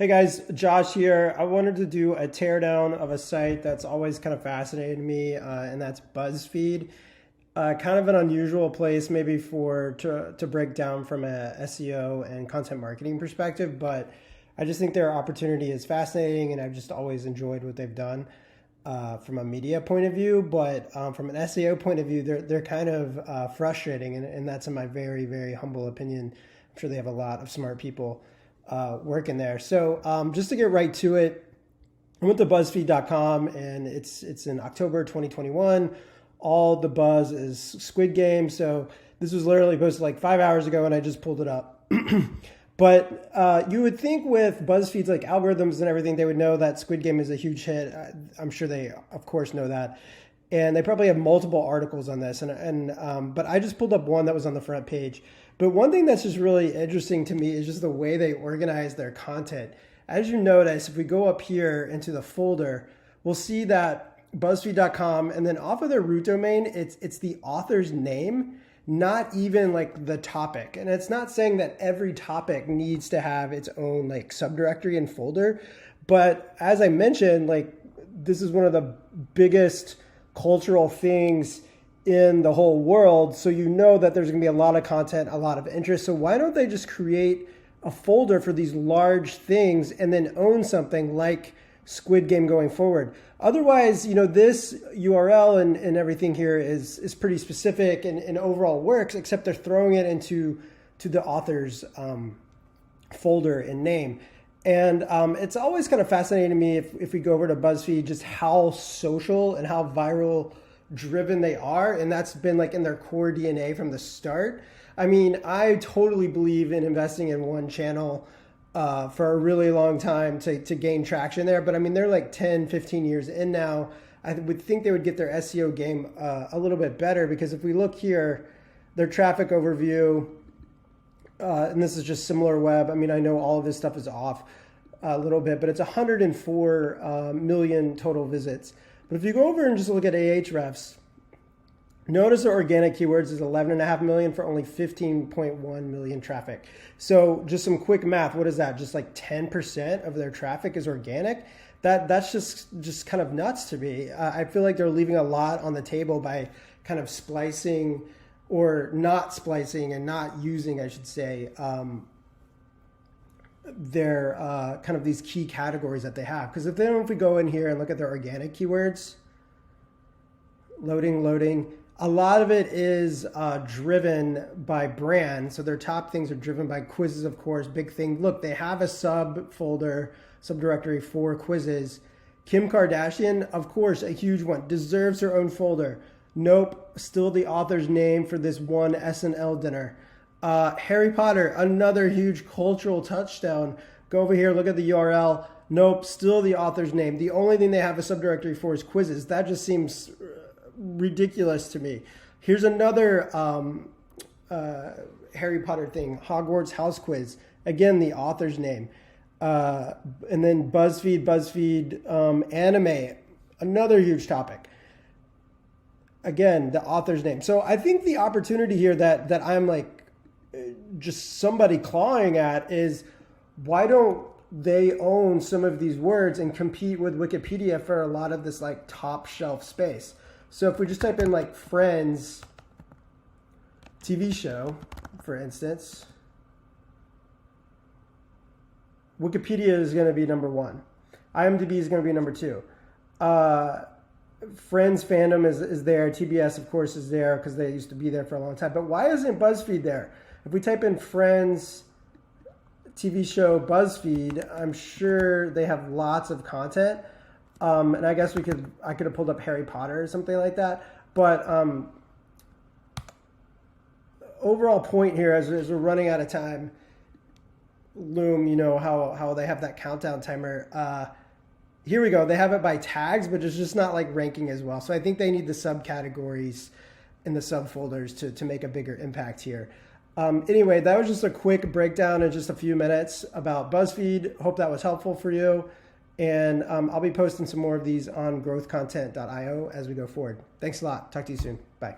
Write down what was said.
Hey guys, Josh here. I wanted to do a teardown of a site that's always kind of fascinated me, and that's Buzzfeed. Kind of an unusual place maybe to break down from a SEO and content marketing perspective, but I just think their opportunity is fascinating, and I've just always enjoyed what they've done from a media point of view. But from an SEO point of view, they're kind of frustrating, and that's in my very, very humble opinion. I'm sure they have a lot of smart people working there. So just to get right to it, I went to BuzzFeed.com and it's in October 2021. All the buzz is Squid Game. So this was literally posted like 5 hours ago and I just pulled it up. But you would think with BuzzFeed's like algorithms and everything, they would know that Squid Game is a huge hit. I'm sure they, of course, know that. And they probably have multiple articles on this. But I just pulled up one that was on the front page. But one thing that's just really interesting to me is just the way they organize their content. As you notice, if we go up here into the folder, we'll see that BuzzFeed.com, and then off of their root domain, it's the author's name, not even like the topic. And it's not saying that every topic needs to have its own like subdirectory and folder. But as I mentioned, like this is one of the biggest cultural things in the whole world. So you know that there's going to be a lot of content, a lot of interest. So why don't they just create a folder for these large things and then own something like Squid Game going forward? Otherwise, you know, this URL and everything here is pretty specific and overall works, except they're throwing it into the author's folder and name. And it's always kind of fascinating to me if we go over to BuzzFeed, just how social and how viral driven they are. And that's been like in their core DNA from the start. I mean, I totally believe in investing in one channel for a really long time to gain traction there. But I mean, they're like 10, 15 years in now. I would think they would get their SEO game a little bit better, because if we look here, their traffic overview, and this is just SimilarWeb. I mean, I know all of this stuff is off a little bit, but it's 104 million total visits. But if you go over and just look at Ahrefs, notice the organic keywords is 11.5 million for only 15.1 million traffic. So just some quick math. What is that? Just like 10% of their traffic is organic. That's just kind of nuts to me. I feel like they're leaving a lot on the table by kind of splicing or not splicing and not using, I should say, their kind of these key categories that they have. Because if we go in here and look at their organic keywords, loading, a lot of it is driven by brand. So their top things are driven by quizzes, of course, big thing. Look, they have a subdirectory for quizzes. Kim Kardashian, of course, a huge one, deserves her own folder. Nope, still the author's name for this one SNL dinner. Harry Potter, another huge cultural touchdown. Go over here, look at the URL. Nope, still the author's name. The only thing they have a subdirectory for is quizzes. That just seems ridiculous to me. Here's another Harry Potter thing, Hogwarts House Quiz. Again, the author's name. And then BuzzFeed anime, another huge topic. Again, the author's name. So I think the opportunity here that I'm like just somebody clawing at is, why don't they own some of these words and compete with Wikipedia for a lot of this like top shelf space? So if we just type in like Friends TV show, for instance, Wikipedia is going to be number 1. IMDb is going to be number 2. Friends fandom is there. TBS, of course, is there because they used to be there for a long time. But why isn't BuzzFeed there? If we type in Friends TV show BuzzFeed, I'm sure they have lots of content. And I guess I could have pulled up Harry Potter or something like that. But overall point here, as we're running out of time, Loom, you know how they have that countdown timer. Here we go. They have it by tags, but it's just not like ranking as well. So I think they need the subcategories and the subfolders to make a bigger impact here. Anyway, that was just a quick breakdown in just a few minutes about BuzzFeed. Hope that was helpful for you. And I'll be posting some more of these on growthcontent.io as we go forward. Thanks a lot. Talk to you soon. Bye.